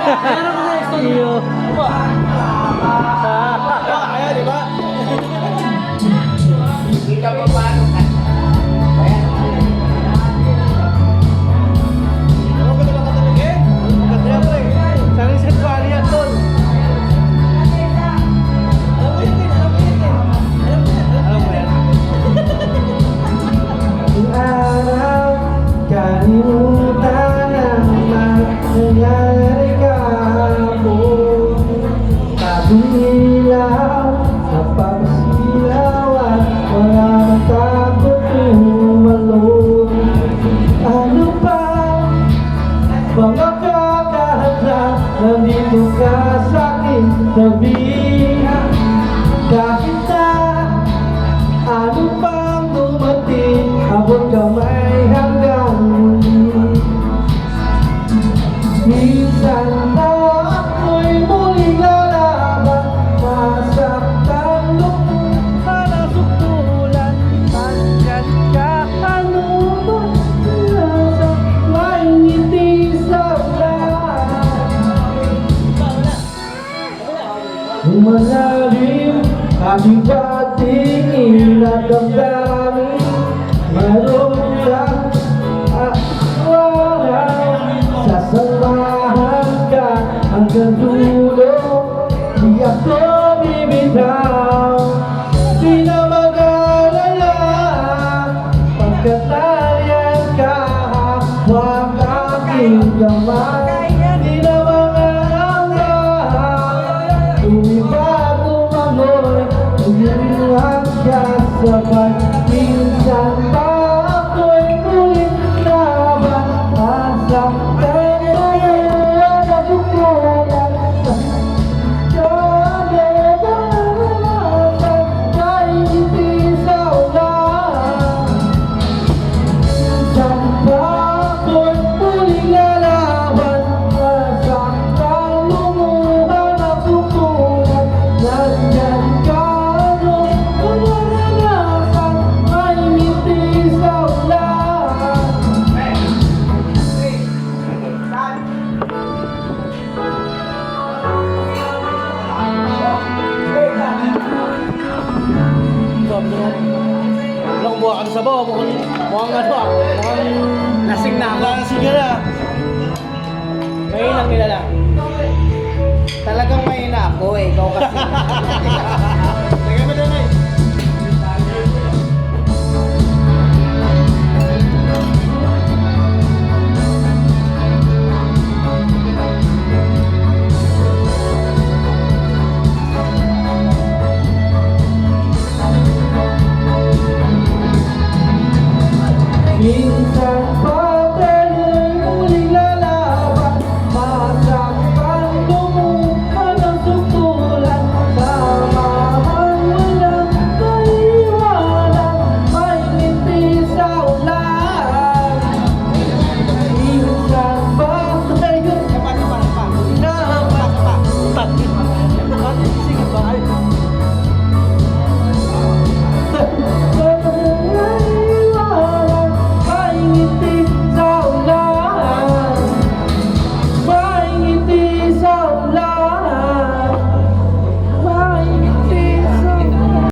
Meron ko na studio. Kaya, di ba? Kita pa paano ka? Ano ka naman katalig eh? Maganda yan, pre. Sarang set pari yan, tol. Alam mo yan, alam mo yan. Alam mo yan. Ang araw, kalimutan ang nangyari kahapon. Tabing ilaw, napapasilaw at wala nang takot umalon. Ano pa, mga kakahanda, nandito ka sa aking tabi. Kahit na ano pang dumating, abot kamay hanggang muli. Minsan na ako'y muling lalaban, masaktan lukman na sukulan. Andyan ka, ano ba? Nasa may ngiti sa ulan. Lumalalim aking patingin at damdamin, mayroon kang araw. Sasamahan ka hanggang dulo, di ako bibitaw. Di na mag-alala, pagkat nariyan ka, hawak aking kamay. Di na mag-alala, tumiba tumamoy, tumulungan ka sabay. Minsan pa ako'y muling laban, masaktan na ngayon ang sukulan. Kaya ba naranasan may ngiti sa ulan? Minsan pa ako'y muling lalaban, masaktan lumuhan ang sukulan. Nandyan ka, ano kung naranasan may ngiti sa ulan? Wala kong buha ka sa bawa, mukhang ano ah, mukhang lasing na ako. Lasing ka na. Ngayon nila lang. Talagang mahina ako eh. Ikaw kasi. Lagay mo doon eh. Minsan pa